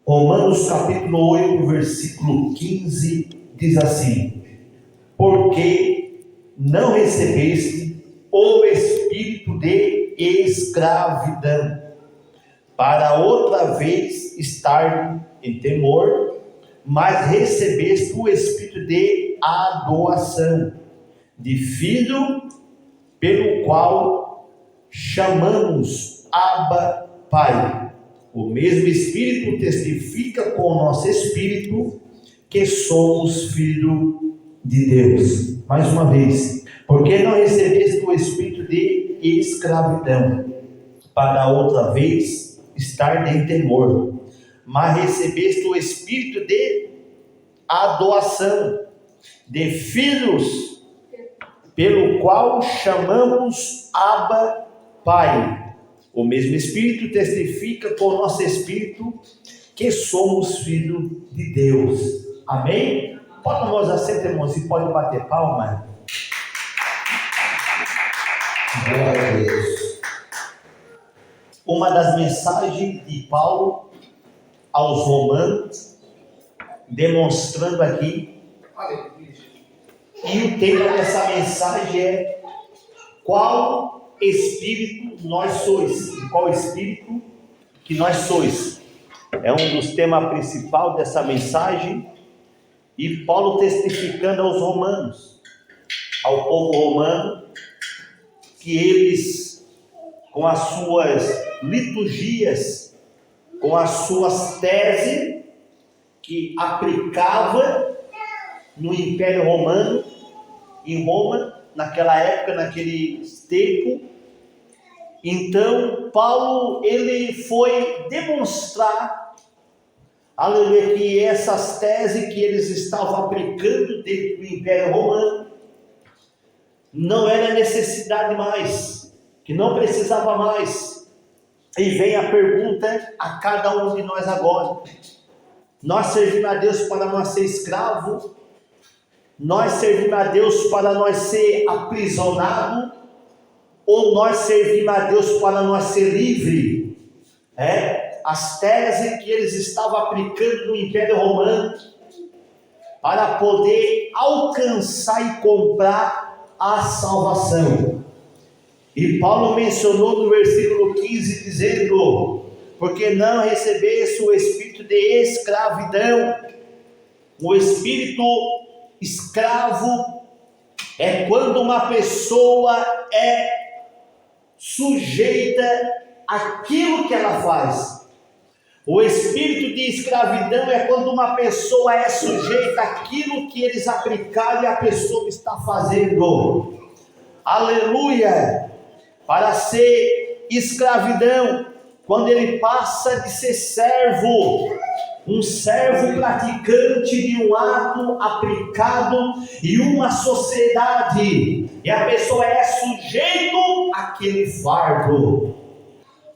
Romanos capítulo 8, versículo 15, diz assim: porque não recebeste o espírito de escravidão, para outra vez estar em temor, mas recebeste o espírito de adoção, de filho, pelo qual chamamos Abba, Pai. O mesmo Espírito testifica com o nosso espírito que somos filho de Deus. Mais uma vez, porque não recebeste o espírito de escravidão, para outra vez estar em temor, mas recebeste o espírito de adoção, de filhos, pelo qual chamamos Abba, Pai. O mesmo Espírito testifica com o nosso espírito que somos filhos de Deus. Amém? Pode nós assentar, irmãos, e pode bater palma. Glória a Deus. Uma das mensagens de Paulo aos Romanos, demonstrando aqui, e o tema dessa mensagem é: qual espírito nós sois? Qual espírito que nós sois? É um dos temas principais dessa mensagem. E Paulo testificando aos romanos, ao povo romano, que eles, com as suas liturgias, com as suas teses que aplicava no Império Romano, em Roma, naquela época, naquele tempo. Então Paulo, ele foi demonstrar, aleluia, que essas teses que eles estavam aplicando dentro do Império Romano não era necessidade mais, que não precisava mais. E vem a pergunta a cada um de nós agora: nós servimos a Deus para nós ser escravo? Nós servimos a Deus para nós ser aprisionado? Ou nós servimos a Deus para nós ser livre? As teses que eles estavam aplicando no Império Romano para poder alcançar e comprar a salvação. E Paulo mencionou no versículo 15, dizendo: porque não recebesse o espírito de escravidão. O espírito escravo é quando uma pessoa é sujeita àquilo que ela faz. O espírito de escravidão é quando uma pessoa é sujeita àquilo que eles aplicaram e a pessoa está fazendo. Aleluia! Para ser escravidão, quando ele passa de ser servo, um servo praticante de um ato aplicado em uma sociedade, e a pessoa é sujeito àquele fardo.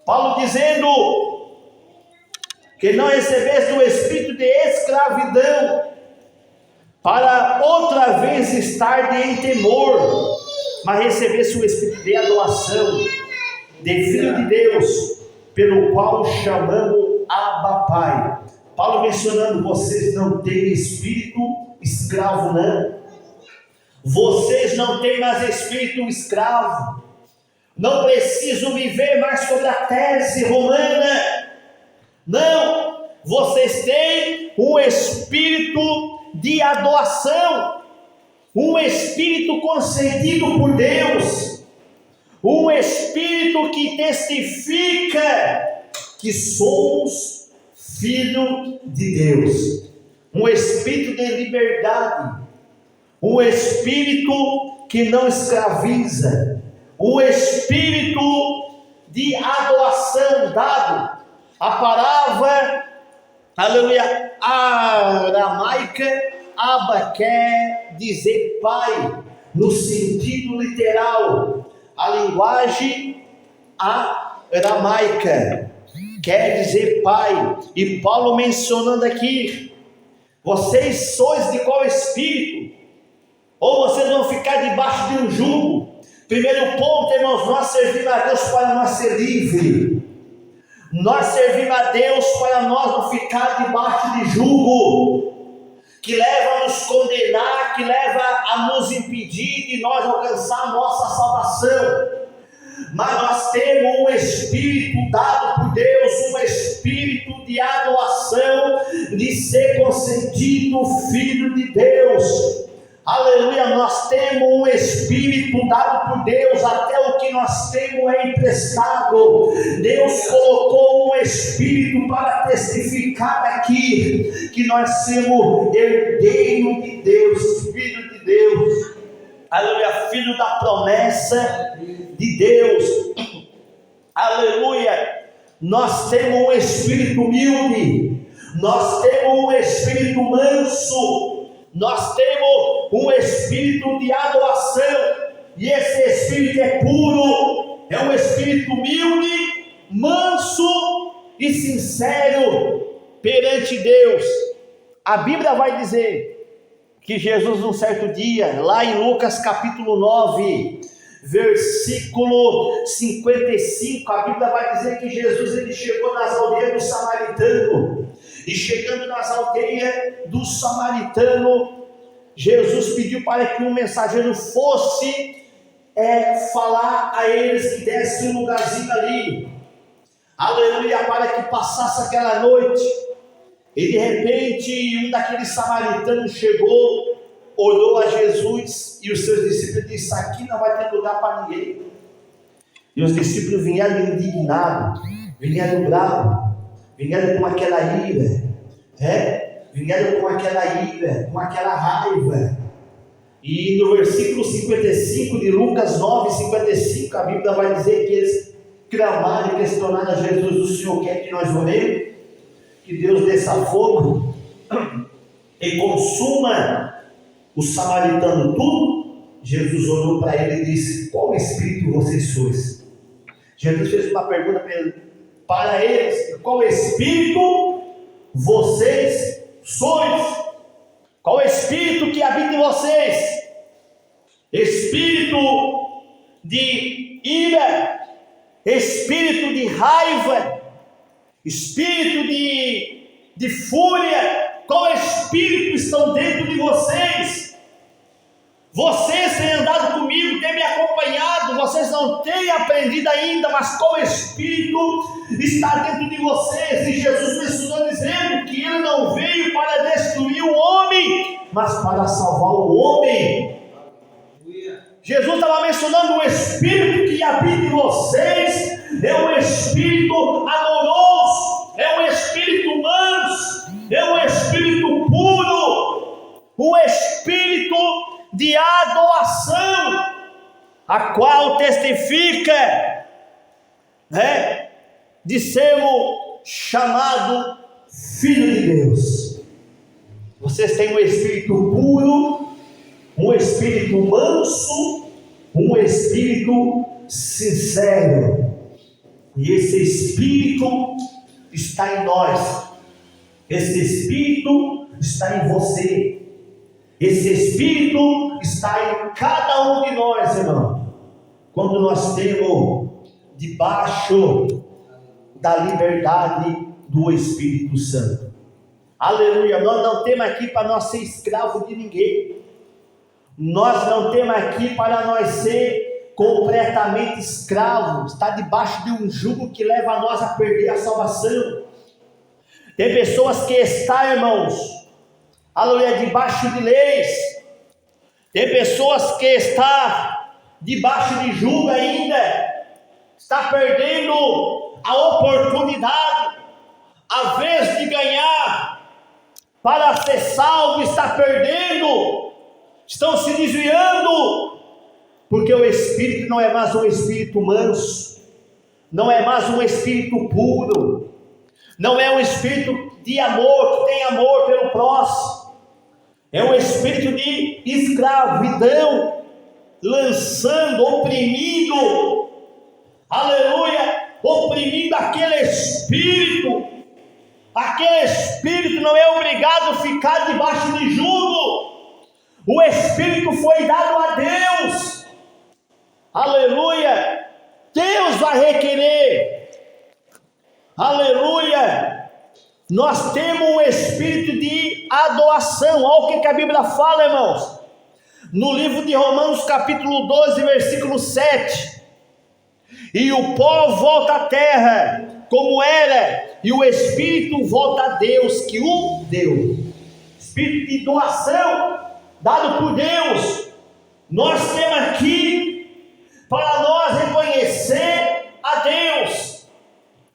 Paulo dizendo que não recebeste o espírito de escravidão, para outra vez estar em temor, mas recebesse o espírito de adoção, de filho de Deus, pelo qual chamamos Abba, Pai. Paulo mencionando: vocês não têm espírito escravo, não. Vocês não têm mais espírito escravo. Não precisam viver mais sobre a tese romana. Não, vocês têm um espírito de adoção, um espírito concedido por Deus, um espírito que testifica que somos filho de Deus, um espírito de liberdade, um espírito que não escraviza, um espírito de adoração dado. A palavra, aleluia, aramaica, Abba, quer dizer pai, no sentido literal. A linguagem aramaica quer dizer pai. E Paulo mencionando aqui: vocês sois de qual espírito? Ou vocês vão ficar debaixo de um jugo? Primeiro ponto, irmãos, nós servimos a Deus para nós ser livres. Nós servimos a Deus para nós não ficar debaixo de jugo, que leva a nos condenar, que leva a nos impedir de nós alcançar a nossa salvação. Mas nós temos um Espírito dado por Deus, um Espírito de adoração, de ser concedido Filho de Deus. Aleluia, nós temos um Espírito dado por Deus, até o que nós temos é emprestado. Deus colocou um Espírito para testificar aqui, que nós somos herdeiro de Deus, Filho de Deus. Aleluia, filho da promessa de Deus. Aleluia, nós temos um Espírito humilde, nós temos um Espírito manso, nós temos um Espírito de adoração, e esse Espírito é puro, é um Espírito humilde, manso e sincero perante Deus. A Bíblia vai dizer que Jesus, num certo dia, lá em Lucas capítulo 9, versículo 55, a Bíblia vai dizer que Jesus ele chegou nas aldeias do Samaritano, e chegando nas aldeias do Samaritano, Jesus pediu para que um mensageiro fosse falar a eles que desse um lugarzinho ali, aleluia, para que passasse aquela noite. E de repente um daqueles samaritanos chegou, olhou a Jesus e os seus discípulos e disse: aqui não vai ter lugar para ninguém. E os discípulos vieram indignados, vieram bravos, vieram com aquela ira, vieram com aquela ira, com aquela raiva. E no versículo 55 de Lucas 9, 55, a Bíblia vai dizer que eles clamaram e questionaram a Jesus: o Senhor quer que nós oremos? Que Deus desça fogo e consuma o samaritano tudo. Jesus olhou para ele e disse: qual espírito vocês sois? Jesus fez uma pergunta para eles: qual espírito vocês sois? Qual espírito que habita em vocês? Espírito de ira, espírito de raiva, espírito de fúria. Qual espírito estão dentro de vocês? Vocês têm andado comigo, têm me acompanhado, vocês não têm aprendido ainda, mas qual espírito está dentro de vocês? E Jesus mencionou dizendo que ele não veio para destruir o homem, mas para salvar o homem. Jesus estava mencionando o espírito que habita em vocês, é um espírito amoroso, é um espírito manso, é um espírito puro, um espírito de adoração, a qual testifica de sermos chamados filho de Deus. Vocês têm um espírito puro, um espírito manso, um espírito sincero, e esse espírito está em nós, esse espírito está em você, esse espírito está em cada um de nós, irmão, quando nós temos debaixo da liberdade do Espírito Santo. Aleluia. Nós não temos aqui para nós ser escravo de ninguém, nós não temos aqui para nós ser completamente escravos, está debaixo de um jugo que leva a nós a perder a salvação. Tem pessoas que estão, irmãos, aleluia, debaixo de leis. Tem pessoas que estão debaixo de jugo ainda, está perdendo a oportunidade, a vez de ganhar para ser salvo, está perdendo, estão se desviando, porque o Espírito não é mais um Espírito manso, não é mais um Espírito puro, não é um Espírito de amor, que tem amor pelo próximo, é um Espírito de escravidão, lançando, oprimindo, aleluia, oprimindo aquele Espírito não é obrigado a ficar debaixo de jugo, o Espírito foi dado a Deus, aleluia, Deus vai requerer, Aleluia! Nós temos um espírito de adoração. Olha o que a Bíblia fala, irmãos. No livro de Romanos, capítulo 12, versículo 7. E o pó volta à terra, como era, e o espírito volta a Deus, que o deu. Espírito de doação, dado por Deus. Nós temos aqui, para nós reconhecer a Deus.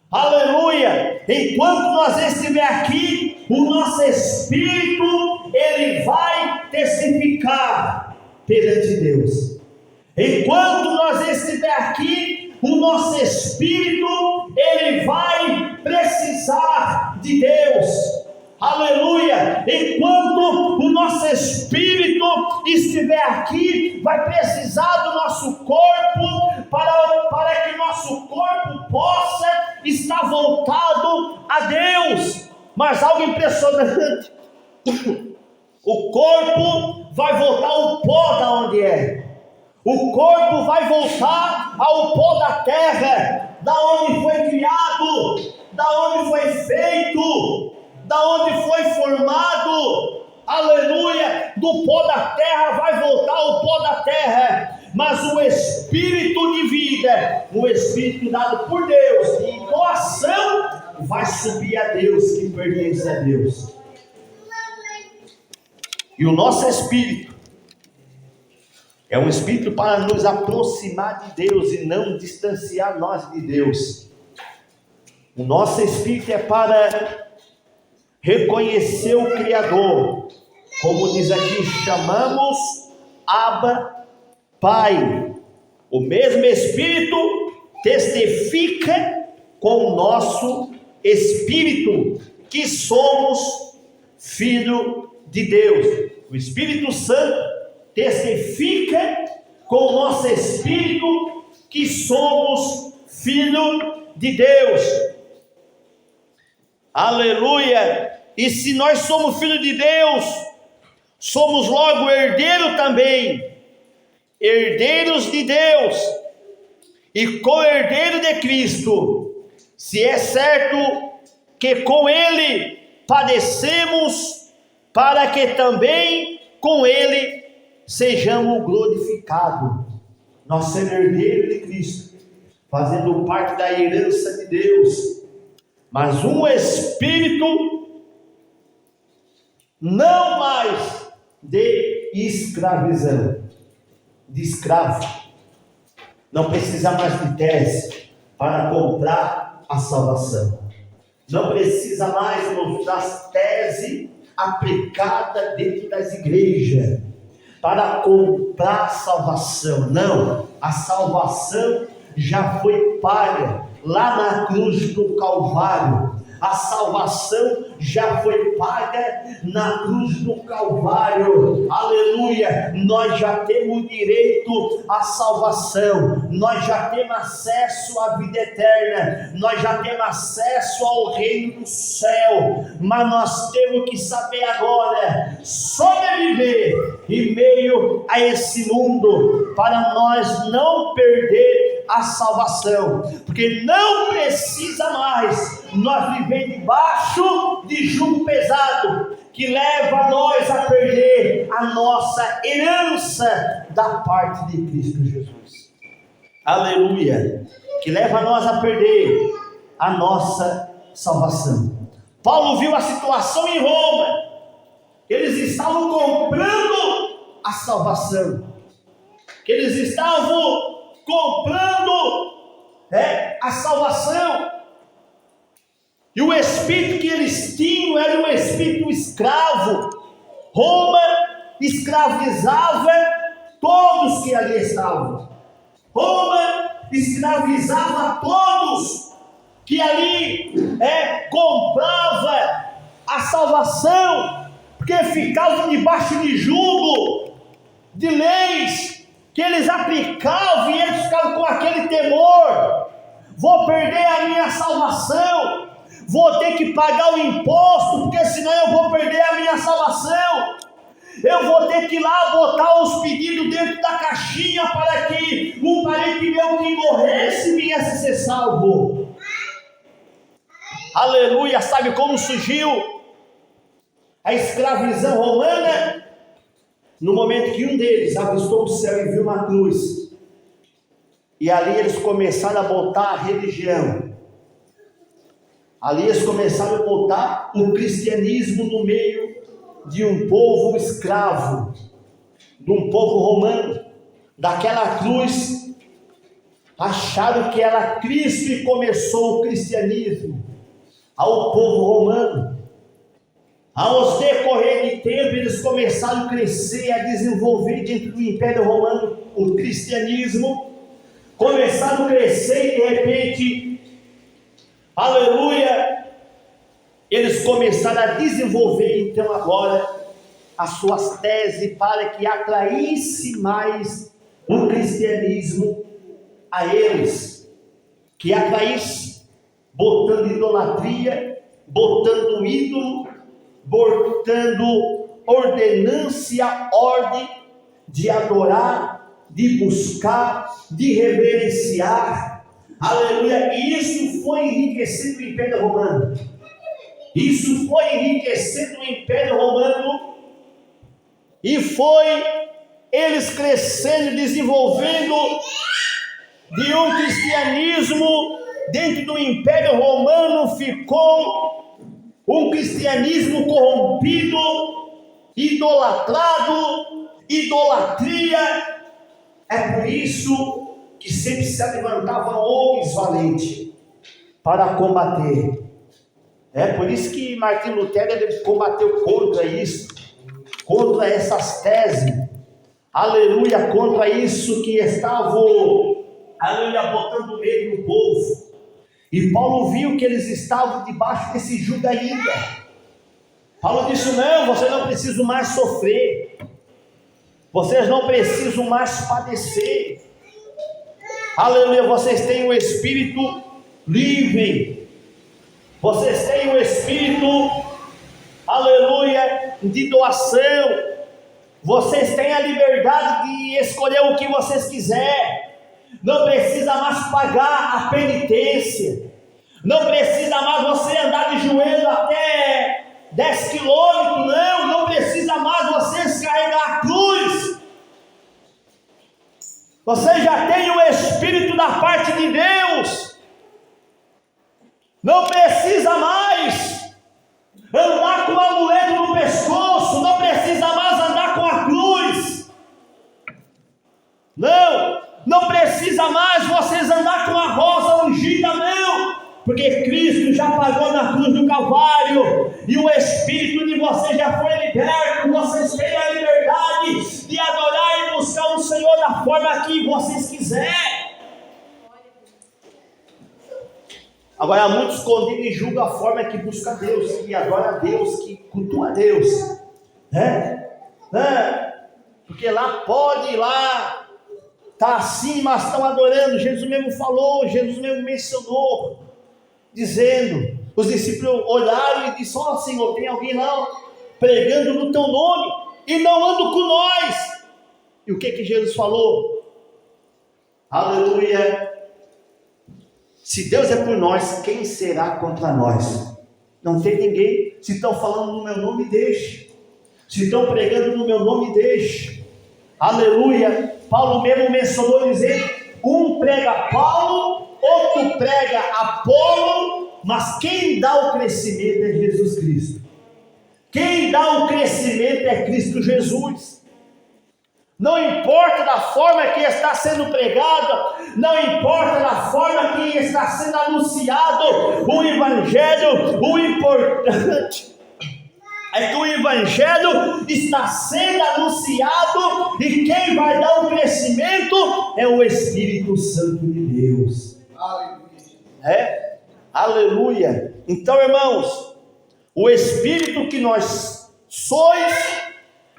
Aleluia! Enquanto nós estiver aqui, o nosso espírito, ele vai testificar perante Deus. Enquanto nós estiver aqui, o nosso espírito, ele vai precisar de Deus. Aleluia! Enquanto o nosso espírito estiver aqui, vai precisar do nosso corpo, para que nosso corpo possa estar voltado a Deus. Mas algo impressionante, o corpo vai voltar ao pó da onde é. O corpo vai voltar ao pó da terra, da onde foi criado, da onde foi feito, da onde foi formado. Aleluia! Do pó da terra vai voltar ao pó da terra. Mas o espírito de vida, o espírito dado por Deus, de doação, vai subir a Deus, que pertence a Deus. E o nosso espírito é um espírito para nos aproximar de Deus e não distanciar nós de Deus. O nosso espírito é para reconhecer o Criador, como diz aqui, chamamos Abba, Pai. O mesmo Espírito testifica com o nosso espírito que somos filho de Deus. O Espírito Santo testifica com o nosso espírito que somos filho de Deus. Aleluia! E se nós somos filho de Deus, somos logo herdeiro também, herdeiros de Deus e co-herdeiro de Cristo, se é certo que com Ele padecemos, para que também com Ele sejamos glorificados. Nós somos herdeiros de Cristo, fazendo parte da herança de Deus, mas um espírito não mais de escravidão, de escravo. Não precisa mais de tese para comprar a salvação. Não precisa mais das teses aplicadas dentro das igrejas para comprar a salvação. Não, a salvação já foi paga lá na cruz do Calvário. A salvação já foi paga na cruz do Calvário. Aleluia! Nós já temos direito à salvação. Nós já temos acesso à vida eterna. Nós já temos acesso ao reino do céu. Mas nós temos que saber agora sobreviver em meio a esse mundo, para nós não perder a salvação, porque não precisa mais nós viver debaixo de jugo pesado, que leva nós a perder a nossa herança da parte de Cristo Jesus. Aleluia! Que leva nós a perder a nossa salvação. Paulo viu a situação em Roma. Eles estavam comprando a salvação. Eles estavam comprando a salvação. E o espírito que eles tinham era um espírito escravo. Roma escravizava todos que ali estavam. Roma escravizava todos que ali comprava a salvação, porque ficavam debaixo de jugo, de leis que eles aplicavam, e eles ficavam com aquele temor: vou perder a minha salvação, vou ter que pagar o imposto, porque senão eu vou perder a minha salvação, eu vou ter que ir lá botar os pedidos dentro da caixinha para que um parente meu que morresse viesse ser salvo. aleluia, sabe como surgiu a escravidão romana? No momento que um deles avistou o céu e viu uma cruz, e ali eles começaram a botar a religião, ali eles começaram a botar o cristianismo no meio de um povo escravo, de um povo romano. Daquela cruz acharam que era Cristo e começou o cristianismo ao povo romano. Ao decorrer de tempo, eles começaram a crescer, a desenvolver dentro do Império Romano o cristianismo, começaram a crescer e de repente, aleluia, eles começaram a desenvolver então agora as suas teses para que atraísse mais o cristianismo a eles, que atraísse, botando idolatria, botando ídolo, botando ordenância, ordem de adorar, de buscar, de reverenciar, aleluia. E isso foi enriquecendo o Império Romano, isso foi enriquecendo o Império Romano, e foi eles crescendo, desenvolvendo de um cristianismo dentro do Império Romano. Ficou um cristianismo corrompido, idolatrado, idolatria. É por isso que sempre se levantavam homens valentes para combater. É por isso que Martinho Lutero ele combateu contra isso, contra essas teses, aleluia, contra isso que estavam, aleluia, botando medo no povo. E Paulo viu que eles estavam debaixo desse jugo ainda. Paulo disse: não, vocês não precisam mais sofrer, vocês não precisam mais padecer, aleluia, vocês têm o espírito livre, vocês têm o espírito, aleluia, de doação, vocês têm a liberdade de escolher o que vocês quiserem, não precisa mais pagar a penitência, não precisa mais você andar de joelho até 10 quilômetros, não precisa mais vocês carregar a cruz, você já tem o Espírito da parte de Deus, não precisa mais andar com o amuleto no pescoço, não precisa mais andar com a cruz, não precisa mais vocês andar com a rosa ungida, não, porque Cristo já pagou na cruz do Calvário, e o Espírito de vocês já foi liberto, vocês têm a liberdade de adorar e buscar o Senhor da forma que vocês quiserem. Agora muitos condenam e julgam a forma que busca Deus, que adora a Deus, que cultua a Deus, porque lá pode ir lá, está assim, mas estão adorando. Jesus mesmo falou, Jesus mesmo mencionou, dizendo, os discípulos olharam e disseram: ó Senhor, tem alguém lá pregando no teu nome e não ando com nós. E o que Jesus falou? Aleluia, se Deus é por nós, quem será contra nós? Não tem ninguém. Se estão falando no meu nome, deixe. Se estão pregando no meu nome, deixe. Aleluia. Paulo mesmo mencionou, dizendo: um prega Paulo, outro prega Apolo, mas quem dá o crescimento é Jesus Cristo. Quem dá o crescimento é Cristo Jesus. Não importa da forma que está sendo pregado, não importa da forma que está sendo anunciado o Evangelho, o importante é que o Evangelho está sendo anunciado, e quem vai dar o crescimento é o Espírito Santo de Deus. Aleluia. Então, irmãos, o Espírito que nós sois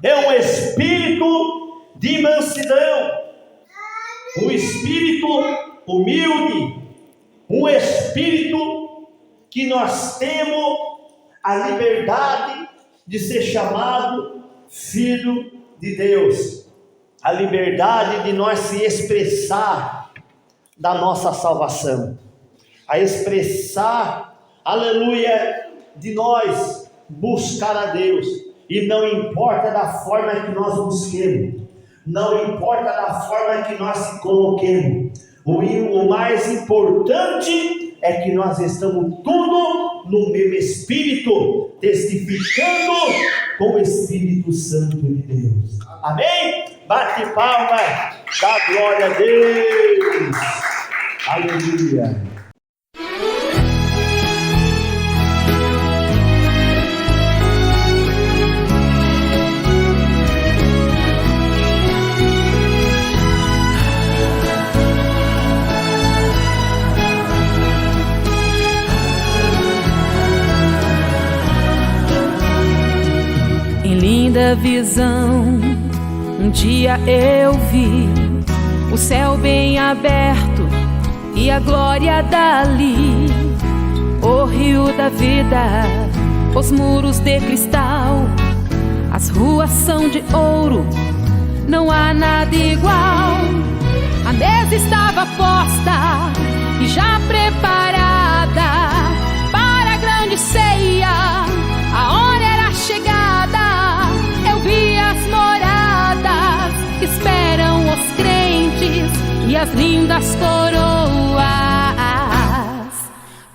é um Espírito de mansidão, um Espírito humilde, um Espírito que nós temos a liberdade de ser chamado filho de Deus, a liberdade de nós se expressar da nossa salvação, a expressar, aleluia, de nós buscar a Deus. E não importa da forma que nós busquemos, não importa da forma que nós se coloquemos, o mais importante é que nós estamos tudo no mesmo Espírito, testificando com o Espírito Santo de Deus. Amém? Bate palma, dá glória a Deus. Aleluia. Linda visão, um dia eu vi o céu bem aberto e a glória dali, o rio da vida, os muros de cristal, as ruas são de ouro, não há nada igual. A mesa estava posta e já preparada para a grande ceia, a hora era chegada. Eu vi as moradas que esperam os crentes e as lindas coroas.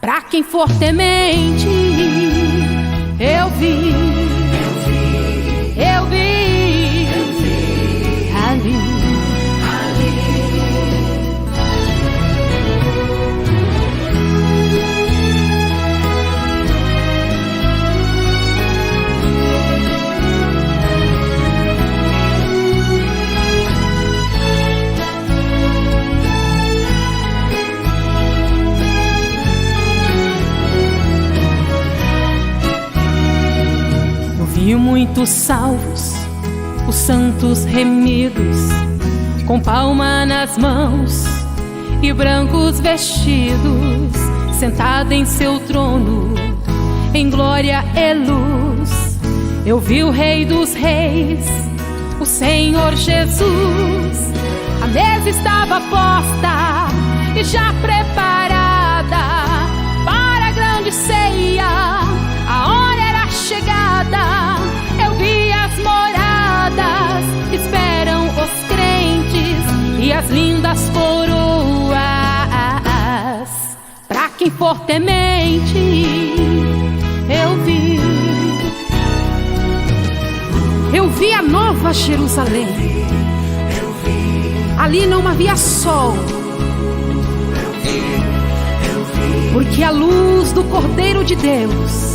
Pra quem for temente, eu vi ali. Vi muitos salvos, os santos remidos, com palma nas mãos e brancos vestidos, sentado em seu trono, em glória e luz. Eu vi o Rei dos Reis, o Senhor Jesus. A mesa estava posta e já preparada para a grande ceia. A hora era chegada. Eu vi as moradas, esperam os crentes e as lindas coroas. Pra quem for temente, eu vi a nova Jerusalém. Ali não havia sol, porque a luz do Cordeiro de Deus